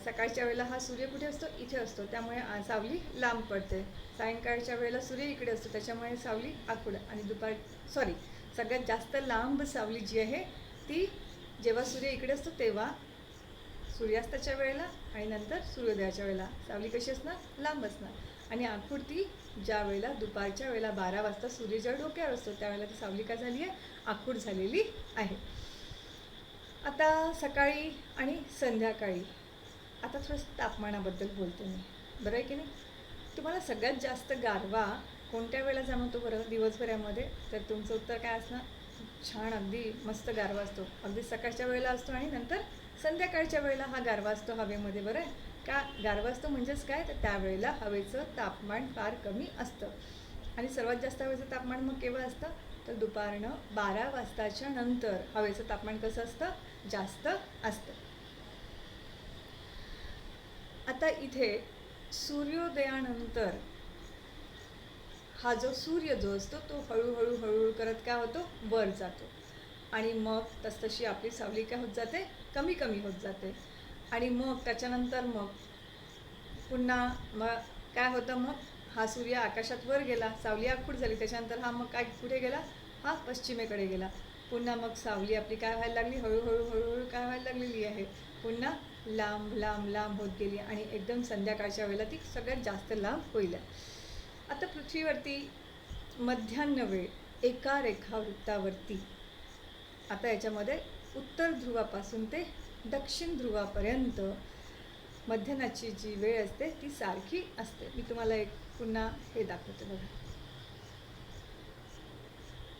सकाळच्या वेळेला हा सूर्य कुठे असतो, इथे असतो, त्यामुळे सावली लांब पडते. सायंकाळच्या वेळेला सूर्य इकडे असतो त्याच्यामुळे सावली आखूड. आणि सगळ्यात जास्त लांब सावली जी आहे ती जेव्हा सूर्य इकडे असतो तेव्हा सूर्यास्ताच्या वेळेला आणि नंतर सूर्योदयाच्या वेळेला सावली कशी असणार, लांब असणार. आणि आखूड ती ज्या वेळेला दुपारच्या वेळेला 12 वाजता सूर्य जेव्हा डोक्यावर असतो त्यावेळेला ती सावली काय झाली आहे, आखूड झालेली आहे. आता सकाळी आणि संध्याकाळी आता थोडंसं तापमानाबद्दल बोलते मी बरं आहे की नाही. तुम्हाला सगळ्यात जास्त गारवा कोणत्या वेळेला जाणवतो बरं दिवसभरामध्ये, तर तुमचं उत्तर काय असणार, छान अगदी मस्त गारवा असतो, अगदी सकाळच्या वेळेला असतो आणि नंतर संध्याकाळच्या वेळेला हा गारवा असतो हवेमध्ये बरं आहे का. गारवा असतो म्हणजेच काय, तर त्यावेळेला हवेचं तापमान फार कमी असतं. आणि सर्वात जास्त हवेचं तापमान मग केव्हा असतं, तर दुपारनं 12 वाजताच्या नंतर हवेचं तापमान कसं असतं, जास्त असतं. आता इथे सूर्योदयानंतर हा जो सूर्य जो असतो तो हळूहळू हळूहळू करत काय होतो, वर जातो आणि मग तसतशी आपली सावली काय होत जाते, कमी कमी होत जाते. आणि मग त्याच्यानंतर मग पुन्हा मग काय होतं, मग हा सूर्य आकाशात वर गेला, सावली आखूड झाली, त्याच्यानंतर हा मग काय कुठे गेला, हा पश्चिमेकडे गेला. पुन्हा मग सावली आपली काय व्हायला लागली, हळूहळू हळूहळू काय व्हायला लागलेली आहे, पुन्हा लांब लांब लांब होत गेली आणि एकदम संध्याकाळच्या वेळेला ती सगळ्यात जास्त लांब होईल. आता पृथ्वीवरती मध्यान्ह वेळ एका रेखावृत्तावरती, आता याच्यामध्ये उत्तर ध्रुवापासून ते दक्षिण ध्रुवापर्यंत मध्यान्हाची जी वेळ असते ती सारखी असते. मी तुम्हाला एक पुन्हा हे दाखवते बघा.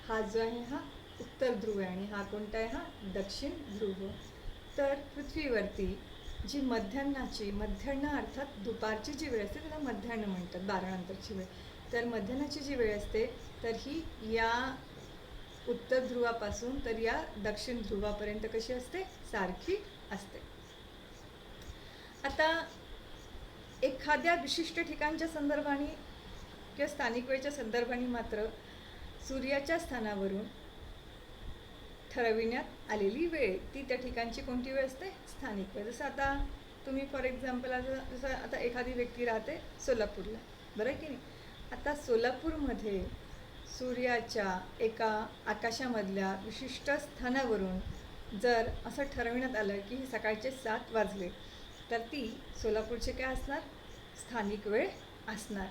हा जो आहे हा उत्तर ध्रुव आहे आणि हा कोणता आहे, हा दक्षिण ध्रुव. तर पृथ्वीवरती जी मध्यान्ह अर्थात दुपारची जी वेळ असते त्याला मध्यान्ह म्हणतात, 12 नंतरची वेळ. तर मध्यान्हाची जी वेळ असते तर ही या उत्तर ध्रुवापासून तर या दक्षिण ध्रुवापर्यंत कशी असते, सारखी असते. आता एखाद्या विशिष्ट ठिकाणच्या संदर्भाने किंवा स्थानिक वेळेच्या संदर्भाने मात्र सूर्याच्या स्थानावरून ठरविण्यात आलेली वेळ ती त्या ठिकाणची कोणती वेळ असते, स्थानिक वेळ. जसं आता तुम्ही फॉर एक्झाम्पल जसं आता एखादी व्यक्ती राहते सोलापूरला, बरं आहे की नाही. आता सोलापूरमध्ये सूर्याच्या एका आकाशामधल्या विशिष्ट स्थानावरून जर असं ठरविण्यात आलं की सकाळचे 7 वाजले तर ती सोलापूरचे काय असणार, स्थानिक वेळ असणार.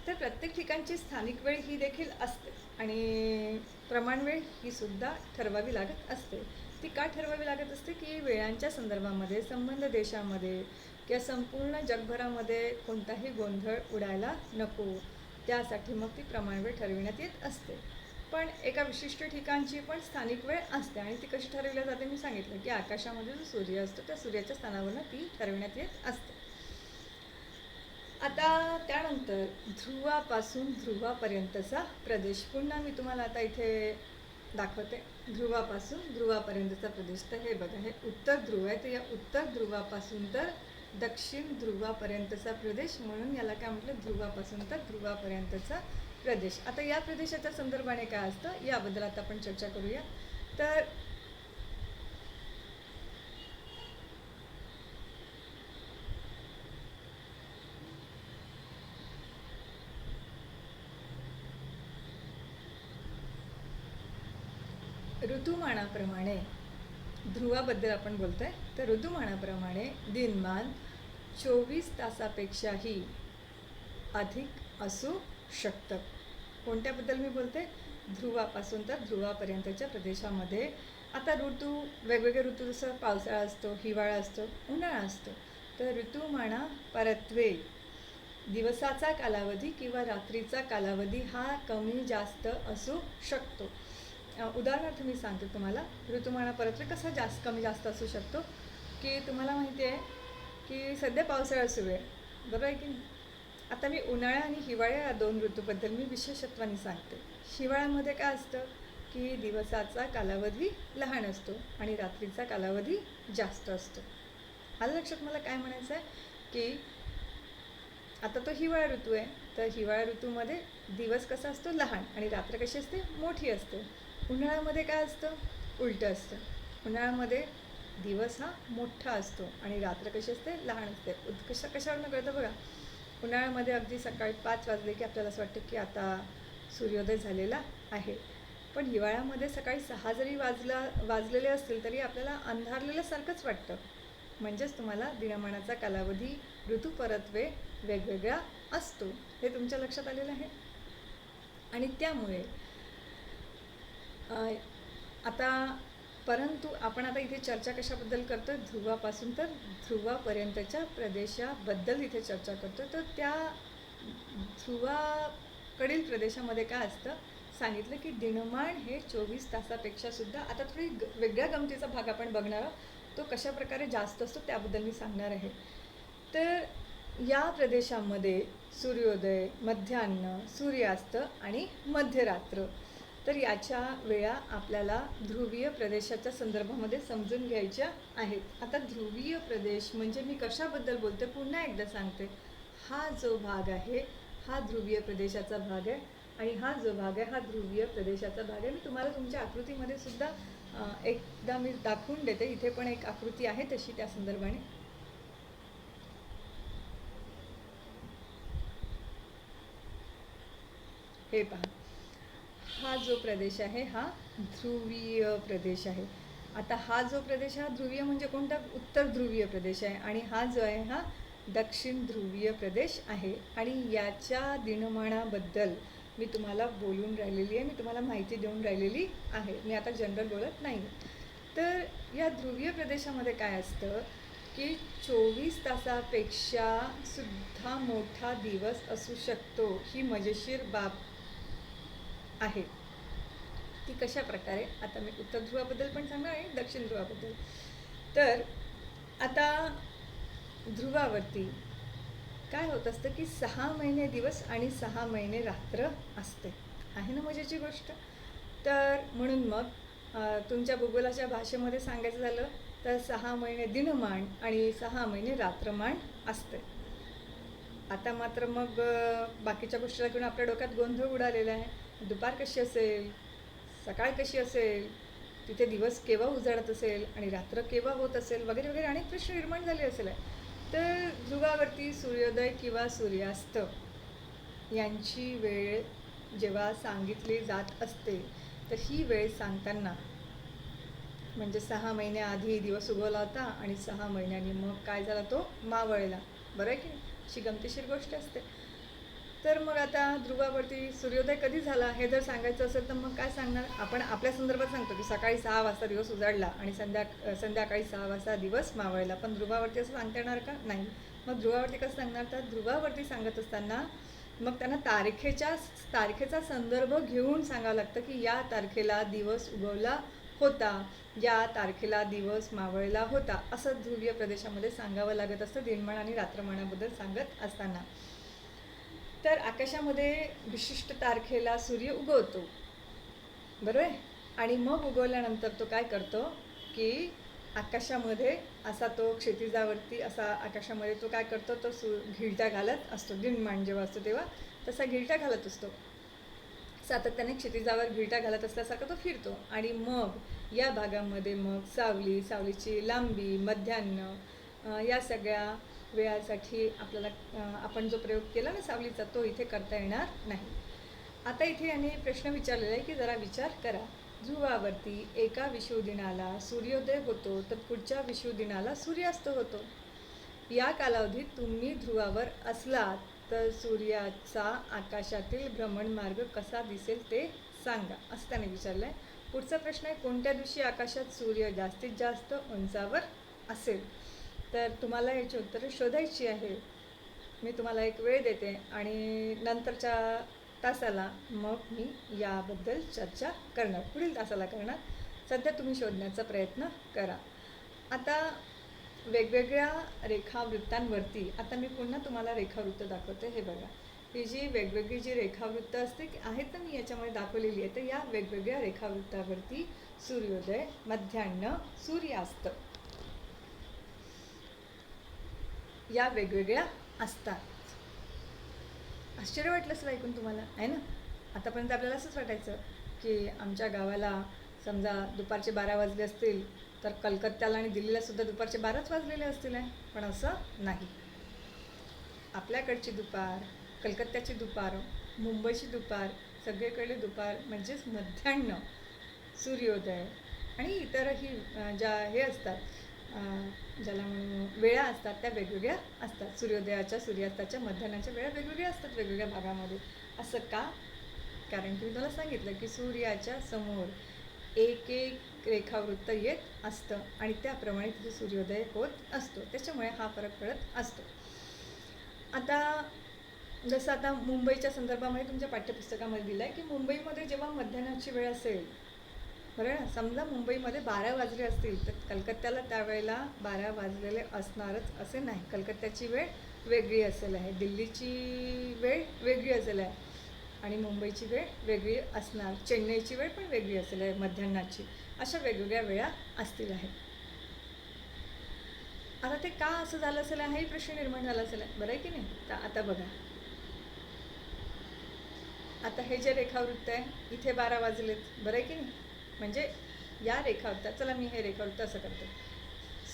तर प्रत्येक ठिकाणची स्थानिक वेळ ही देखील असते आणि प्रमाण वेळ ही सुद्धा ठरवावी लागत असते. ती का ठरवावी लागत असते की वेळांच्या संदर्भामध्ये संबंध देशामध्ये किंवा संपूर्ण जगभरामध्ये कोणताही गोंधळ उडायला नको, त्यासाठी मग ती प्रमाण वेळ ठरविण्यात येत असते. पण एका विशिष्ट ठिकाणची पण स्थानिक वेळ असते आणि ती कशी ठरवली जाते, मी सांगितलं की आकाशामध्ये जो सूर्य असतो त्या सूर्याच्या स्थानावरून ती ठरविण्यात येत असते. आता त्यानंतर ध्रुवापासून ध्रुवापर्यंतचा प्रदेश पुन्हा मी तुम्हाला आता इथे दाखवते. ध्रुवापासून ध्रुवापर्यंतचा प्रदेश, तर हे बघा, हे उत्तर ध्रुव आहे. तर या उत्तर ध्रुवापासून तर दक्षिण ध्रुवापर्यंतचा प्रदेश, म्हणून याला काय म्हटलं, ध्रुवापासून तर ध्रुवापर्यंतचा प्रदेश. आता या प्रदेशाच्या संदर्भाने काय असतं याबद्दल आता आपण चर्चा करूया. तर ऋतुमानाप्रमाणे ध्रुवाबद्दल आपण बोलतोय, तर ऋतुमानाप्रमाणे दिनमान 24 तासापेक्षाही अधिक असू शकतं. कोणत्याबद्दल मी बोलते, ध्रुवापासून तर ध्रुवापर्यंतच्या प्रदेशामध्ये. आता ऋतू, वेगवेगळे ऋतू, जसं पावसाळा असतो, हिवाळा असतो, उन्हाळा असतो. तर ऋतुमाना परत्वे दिवसाचा कालावधी किंवा रात्रीचा कालावधी हा कमी जास्त असू शकतो. उदाहरणार्थ मी सांगते तुम्हाला, ऋतुमाना परत्वे कसा कमी जास्त असू शकतो, की तुम्हाला माहिती आहे की सध्या पावसाळा सुरू आहे, बरोबर आहे की नाही. आता मी उन्हाळा आणि हिवाळा या 2 ऋतूबद्दल मी विशेषत्वाने सांगते. हिवाळ्यामध्ये काय असतं की दिवसाचा कालावधी लहान असतो आणि रात्रीचा कालावधी जास्त असतो. आलं लक्षात मला काय म्हणायचं आहे, की आता तो हिवाळा ऋतू आहे, तर हिवाळा ऋतूमध्ये दिवस कसा असतो, लहान, आणि रात्र कशी असते, मोठी असते. उन्हाळ्यामध्ये काय असतं, उलटं असतं. उन्हाळ्यामध्ये दिवस हा मोठा असतो आणि रात्र कशी असते, लहान असते. कशावरनं कळतं बघा, उन्हाळ्यामध्ये अगदी सकाळी 5 वाजले की आपल्याला असं वाटतं की आता सूर्योदय झालेला आहे. पण हिवाळ्यामध्ये सकाळी 6 जरी वाजलेले असतील तरी आपल्याला अंधारलेल्यासारखंच वाटतं. म्हणजेच तुम्हाला दिनमानाचा कालावधी, ऋतू परत्वे वेगवेगळा असतो. हे तुमच्या लक्षात आलेलं आहे. आणि त्यामुळे आता परंतु आपण आता इथे चर्चा कशाबद्दल करतो, ध्रुवापासून तर ध्रुवापर्यंतच्या प्रदेशाबद्दल इथे चर्चा करतो. तर त्या ध्रुवाकडील प्रदेशामध्ये काय असतं सांगितलं की दिनमान हे 24 तासापेक्षा सुद्धा, आता थोडी वेगळ्या गमतीचा भाग आपण बघणार आहोत, तो कशा प्रकारे जास्त असतो त्याबद्दल मी सांगणार आहे. तर या प्रदेशामध्ये सूर्योदय, मध्यान्ह, सूर्यास्त आणि मध्यरात्र, तर याच्या वेळा आपल्याला ध्रुवीय प्रदेशाच्या संदर्भामध्ये समजून घ्यायच्या आहेत. आता ध्रुवीय प्रदेश म्हणजे मी कशाबद्दल बोलते पुन्हा एकदा सांगते. हा जो भाग आहे हा ध्रुवीय प्रदेशाचा भाग आहे आणि हा जो भाग आहे हा ध्रुवीय प्रदेशाचा भाग आहे. मी तुम्हाला तुमच्या आकृतीमध्ये सुद्धा एकदा मी दाखवून देते. इथे पण एक आकृती आहे तशी त्या संदर्भाने. हे पहा, हा जो प्रदेश आहे हा ध्रुवीय प्रदेश आहे. आता हा जो प्रदेश हा ध्रुवीय म्हणजे कोणता, उत्तर ध्रुवीय प्रदेश आहे आणि हा जो आहे हा दक्षिण ध्रुवीय प्रदेश आहे. आणि याच्या दिनमानाबद्दल मी तुम्हाला बोलून राहिलेली आहे, मी तुम्हाला माहिती देऊन राहिलेली आहे. मी आता जनरल बोलत नाही. तर या ध्रुवीय प्रदेशामध्ये काय असतं की 24 तासापेक्षा सुद्धा मोठा दिवस असू शकतो. ही मजेशीर बाब आहे. ती कशा प्रकारे, आता मी उत्तर ध्रुवाबद्दल पण सांगणार आहे, दक्षिण ध्रुवाबद्दल. तर आता ध्रुवावरती काय होत असतं की 6 महिने दिवस आणि 6 महिने रात्र असते. आहे ना मजेची गोष्ट. तर म्हणून मग तुमच्या भूगोलाच्या भाषेमध्ये सांगायचं झालं तर 6 महिने दिनमान आणि 6 महिने रात्रमान असते. आता मात्र मग बाकीच्या गोष्टीला घेऊन आपल्या डोक्यात गोंधळ उडालेला आहे. दुपार कशी असेल, सकाळ कशी असेल, तिथे दिवस केव्हा उजाडत असेल आणि रात्र केव्हा होत असेल वगैरे वगैरे अनेक प्रश्न निर्माण झाले असेल. तर ध्रुवावरती सूर्योदय किंवा सूर्यास्त यांची वेळ जेव्हा सांगितली जात असते तर ही वेळ सांगताना म्हणजे 6 महिन्याआधी दिवस उगवला होता आणि 6 महिन्यांनी मग काय झाला तो मावळला. बरं आहे की नाही? अशी गमतीशीर गोष्ट असते. तर मग आता ध्रुवावरती सूर्योदय कधी झाला हे जर सांगायचं असेल तर मग काय सांगणार आपण? आपल्या संदर्भात सांगतो की सकाळी 6 वाजता दिवस उजाडला आणि संध्याकाळी 6 वाजता दिवस मावळला. पण ध्रुवावरती असं सांगता येणार का? नाही. मग ध्रुवावरती कसं सांगणार? तर ध्रुवावरती सांगत असताना मग त्यांना तारखेचा संदर्भ घेऊन सांगावं लागतं की या तारखेला दिवस उगवला होता, या तारखेला दिवस मावळला होता, असं ध्रुवीय प्रदेशामध्ये सांगावं लागत असतं दिनमान आणि रात्रमानाबद्दल सांगत असताना. तर आकाशामध्ये विशिष्ट तारखेला सूर्य उगवतो, बरोबर आहे. आणि मग उगवल्यानंतर तो काय करतो की आकाशामध्ये असा तो क्षितिजावरती असा आकाशामध्ये तो काय करतो, तो घिरट्या घालत असतो. दिनमान जेव्हा असतो तेव्हा तसा घिरट्या घालत असतो. सातत्याने क्षितिजावर घिरट्या घालत असल्यासारखा तो फिरतो. आणि मग या भागामध्ये मग सावलीची लांबी, मध्यान्ह या सगळ्या वेळासाठी आपल्याला आपण जो प्रयोग केला ना सावलीचा तो इथे करता येणार नाही. आता इथे याने प्रश्न विचारलेला आहे की जरा विचार करा. ध्रुवावरती एका विषुवदिनाला सूर्योदय होतो तर पुढच्या विषुवदिनाला सूर्यास्त होतो. या कालावधीत तुम्ही ध्रुवावर असलात तर सूर्याचा आकाशातील भ्रमणमार्ग कसा दिसेल ते सांगा, असं त्याने विचारलं आहे. पुढचा प्रश्न आहे कोणत्या दिवशी आकाशात सूर्य जास्तीत जास्त उंचावर असेल. तर तुम्हाला याची उत्तरं शोधायची आहे. मी तुम्हाला एक वेळ देते आणि नंतरच्या तासाला मग मी याबद्दल चर्चा करणार, पुढील तासाला करणार. सध्या तुम्ही शोधण्याचा प्रयत्न करा. आता वेगवेगळ्या रेखावृत्तांवरती आता मी पुन्हा तुम्हाला रेखावृत्त दाखवते. हे बघा, ही जी वेगवेगळी जी रेखावृत्त असते आहेत ना मी याच्यामध्ये दाखवलेली आहे. तर या वेगवेगळ्या रेखावृत्तावरती सूर्योदय, मध्यान्ह, सूर्यास्त या वेगवेगळ्या असतात. आश्चर्य वाटलं असेल ऐकून तुम्हाला, आहे ना. आतापर्यंत आपल्याला असंच वाटायचं की आमच्या गावाला समजा दुपारचे 12 वाजले असतील तर कलकत्त्याला आणि दिल्लीला सुद्धा दुपारचे 12च वाजलेले असतील आहे. पण असं नाही. आपल्याकडची दुपार, कलकत्त्याची दुपार, मुंबईची दुपार, सगळीकडे दुपार म्हणजेच मध्यान्ह, सूर्योदय आणि इतरही ज्या हे असतात ज्याला म्हणून वेळा असतात त्या वेगवेगळ्या असतात. सूर्योदयाच्या, सूर्यास्ताच्या, मध्यान्हाच्या वेळा वेगवेगळ्या असतात वेगवेगळ्या भागामध्ये. असं का? कारण की मी तुम्हाला सांगितलं की सूर्याच्या समोर एक एक रेखावृत्त येत असतं आणि त्याप्रमाणे तिथे सूर्योदय होत असतो. त्याच्यामुळे हा फरक पडत असतो. आता जसं आता मुंबईच्या संदर्भामध्ये तुमच्या पाठ्यपुस्तकामध्ये दिलं आहे की मुंबईमध्ये जेव्हा मध्यान्हाची वेळ असेल, बरं ना, समजा मुंबईमध्ये 12 वाजले असतील तर कलकत्त्याला त्यावेळेला 12 वाजलेले असणारच असे नाही. कलकत्त्याची वेळ वेगळी असेल आहे, दिल्लीची वेळ वेगळी असेल आहे आणि मुंबईची वेळ वेगळी असणार, चेन्नईची वेळ पण वेगळी असेल आहे मध्यान्हाची. अशा वेगवेगळ्या वेळा असतील आहेत. आता ते का असं झालं असेल हाही प्रश्न निर्माण झाला असेल, बरं आहे की नाही. तर आता बघा, आता हे जे रेखावृत्त आहे इथे 12 वाजलेत, बरं आहे की नाही. म्हणजे या रेखावृत्तात, चला मी हे रेखावृत्त असं करते,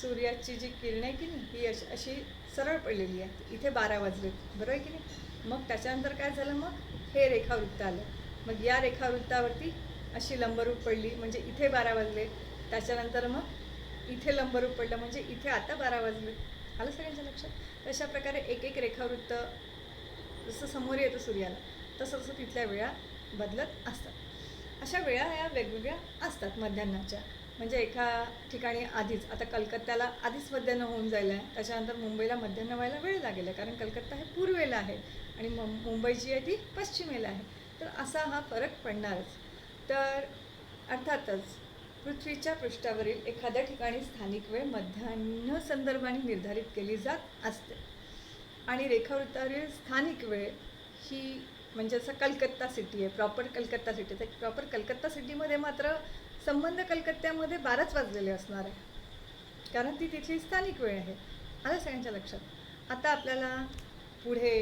सूर्याची जी किरण आहे की नाही ही अशी सरळ पडलेली आहे. इथे 12 वाजलेत, बरं आहे की नाही. मग त्याच्यानंतर काय झालं, मग हे रेखावृत्त आलं. मग या रेखावृत्तावरती अशी लंबरूप पडली म्हणजे इथे 12 वाजले. त्याच्यानंतर मग इथे लंबरूप पडलं म्हणजे इथे आता 12 वाजले. आलं सगळ्यांच्या लक्षात. तशा प्रकारे एक एक रेखावृत्त जसं समोर येतं सूर्याला तसं तसं तिथल्या वेळा बदलत असतात. अशा वेळा या वेगवेगळ्या असतात मध्यान्हाच्या. म्हणजे एका ठिकाणी आधीच, आता कलकत्त्याला आधीच मध्यान्ह होऊन जायला आहे, त्याच्यानंतर मुंबईला मध्यान्ह व्हायला वेळ लागेल आहे कारण कलकत्ता हे पूर्वेला आहे आणि मुंबई जी आहे ती पश्चिमेला आहे. तर असा हा फरक पडणारच. तर अर्थातच पृथ्वीच्या पृष्ठावरील एखाद्या ठिकाणी स्थानिक वेळ मध्यान्ह संदर्भाने निर्धारित केली जात असते आणि रेखावृत्तावरील स्थानिक वेळ ही म्हणजे असं कलकत्ता सिटी आहे, प्रॉपर कलकत्ता सिटी. तर प्रॉपर कलकत्ता सिटीमध्ये मात्र संबंध कलकत्त्यामध्ये 12च वाजलेले असणार आहे, कारण ती तिथली स्थानिक वेळ आहे. आलं सगळ्यांच्या लक्षात. आता आपल्याला पुढे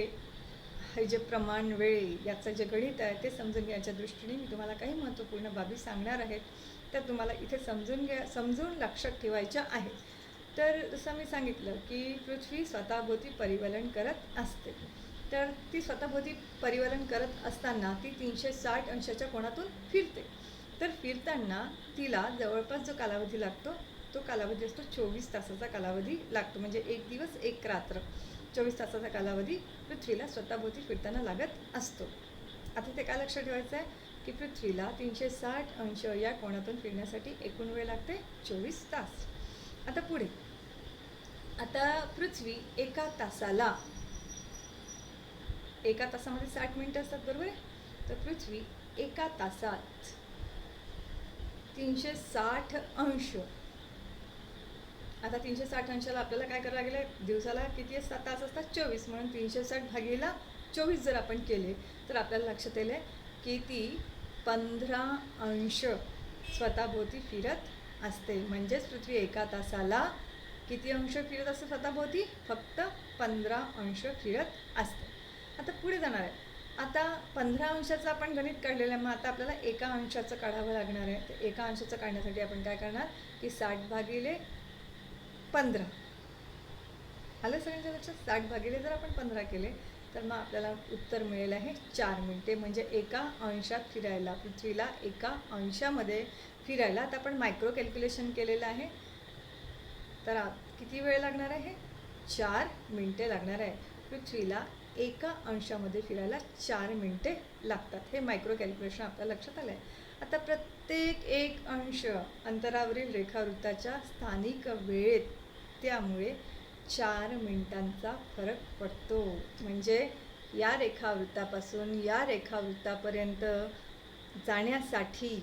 हे जे प्रमाण वेळ याचं जे गणित आहे ते समजून घ्यायच्या दृष्टीने मी तुम्हाला काही महत्त्वपूर्ण बाबी सांगणार आहेत, त्या तुम्हाला इथे समजून लक्षात ठेवायच्या आहेत. तर जसं मी सांगितलं की पृथ्वी स्वतःभोवती परिवलन करत असते. तर ती स्वतःभोवती परिवलन करत असताना ती 360 अंशाच्या कोनातून फिरते. तर फिरताना तिला जवळपास जो कालावधी लागतो तो कालावधी असतो 24 तासाचा कालावधी लागतो. म्हणजे एक दिवस एक रात्र 24 तासाचा कालावधी पृथ्वीला स्वतःभोवती फिरताना लागत असतो. आता ते काय लक्षात ठेवायचं आहे की पृथ्वीला 360 अंश या कोनातून फिरण्यासाठी एकूण वेळ लागते 24 तास. आता पुढे, आता पृथ्वी एका तासामध्ये 60 मिनिटं असतात, बरोबर आहे. तर पृथ्वी एका तासात 360 अंश, आता 360 अंशाला आपल्याला काय करावं लागेल, दिवसाला किती तास असतात 24, म्हणून 360 भागीला 24 जर आपण केले तर आपल्याला लक्षात येईल की ती 15 अंश स्वतःभोवती फिरत असते. म्हणजेच पृथ्वी एका तासाला किती अंश फिरत असते स्वतःभोवती, फक्त 15 अंश फिरत असते. आता पुढे जाणार आहे. आता 15 अंशाचं आपण गणित काढलेलं आहे, मग आता आपल्याला एका अंशाचं काढावं लागणार आहे. तर एका अंशाचं काढण्यासाठी आपण काय करणार की 60 भागिले 15, आलं सगळ्यांच्या लक्षात. 60 भागिले जर आपण 15 केले तर मग आपल्याला उत्तर मिळेल आहे 4 मिनिटे. म्हणजे एका अंशात फिरायला, पृथ्वीला एका अंशामध्ये फिरायला, आता आपण मायक्रो कॅल्क्युलेशन केलेलं आहे, तर किती वेळ लागणार आहे, 4 मिनिटे लागणार आहे. पृथ्वीला एका अंशामध्ये फिरायला 4 मिनिटे लागतात. हे मायक्रो कॅल्क्युलेशन आपल्या लक्षात आलं आहे. आता प्रत्येक एक अंश अंतरावरील रेखावृत्ताच्या स्थानिक वेळेत, त्यामुळे 4 मिनिटांचा फरक पडतो. म्हणजे या रेखावृत्तापासून या रेखावृत्तापर्यंत जाण्यासाठी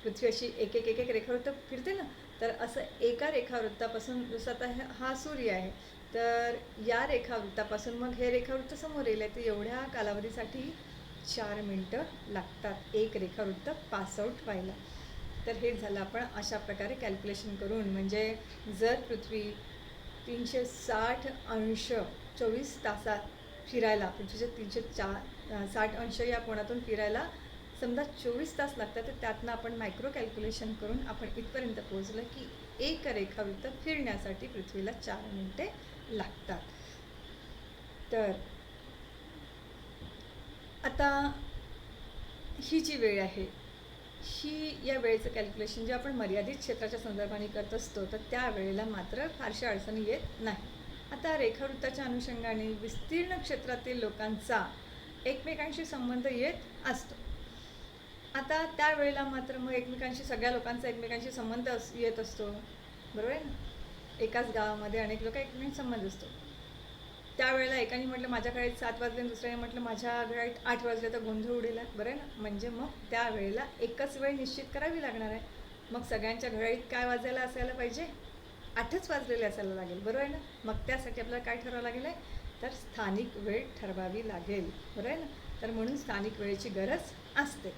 पृथ्वी अशी एक एक रेखावृत्त फिरते ना, तर असं एका रेखावृत्तापासून, जसं आता हा सूर्य आहे, तर या रेखावृत्तापासून मग हे रेखावृत्त समोर येईल आहे, तर एवढ्या कालावधीसाठी 4 मिनिटं लागतात एक रेखावृत्त पास आउट व्हायला. तर हे झालं आपण अशा प्रकारे कॅल्क्युलेशन करून. म्हणजे जर पृथ्वी 360 अंश 24 तासात फिरायला, पृथ्वीचे 360 अंश या कोनातून फिरायला समजा 24 तास लागतात, तर त्यातनं आपण मायक्रो कॅल्क्युलेशन करून आपण इथपर्यंत पोहोचलं की एक रेखावृत्त फिरण्यासाठी पृथ्वीला 4 मिनिटे लागतात. तर आता ही जी वेळ आहे, ही या वेळेचं कॅल्क्युलेशन जे आपण मर्यादित क्षेत्राच्या संदर्भाने करत असतो, तर त्या वेळेला मात्र फारशा अडचणी येत नाही. आता रेखावृत्ताच्या अनुषंगाने विस्तीर्ण क्षेत्रातील लोकांचा एकमेकांशी संबंध येत असतो. आता त्यावेळेला मात्र मग एकमेकांशी, सगळ्या लोकांचा एकमेकांशी संबंध येत असतो, बरोबर आहे ना. एकाच गावामध्ये अनेक लोक एकमेकांशी संबंध असतो. त्यावेळेला एकाने म्हटलं माझ्या घरात 7 वाजले, दुसऱ्याने म्हटलं माझ्या घरात 8 वाजले, तर गोंधळ उडेल, बरं आहे ना. म्हणजे मग त्यावेळेला एकच वेळ निश्चित करावी लागणार आहे. मग सगळ्यांच्या घरात काय वाजायला असायला पाहिजे, 8च वाजलेले असायला लागेल, बरोबर आहे ना. मग त्यासाठी आपल्याला काय ठरवावं लागेल आहे, तर स्थानिक वेळ ठरवावी लागेल, बरोबर आहे ना. तर म्हणून स्थानिक वेळेची गरज असते,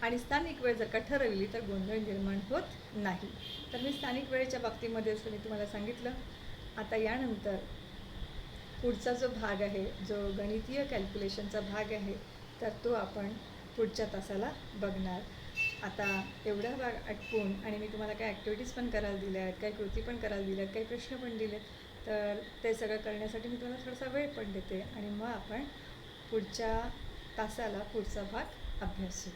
आणि स्थानिक वेळ जर का ठरवली तर गोंधळ निर्माण होत नाही. तर मी स्थानिक वेळेच्या बाबतीमध्ये असं मी तुम्हाला सांगितलं. आता यानंतर पुढचा जो भाग आहे, जो गणितीय कॅल्क्युलेशनचा भाग आहे, तर तो आपण पुढच्या तासाला बघणार. आता एवढा भाग आटपून, आणि मी तुम्हाला काही ॲक्टिव्हिटीज पण करायला दिल्या आहेत, काही कृती पण करायला दिल्या आहेत, काही प्रश्न पण दिलेत, तर ते सगळं करण्यासाठी मी तुम्हाला थोडासा वेळ पण देते, आणि मग आपण पुढच्या तासाला पुढचा भाग अभ्यासू.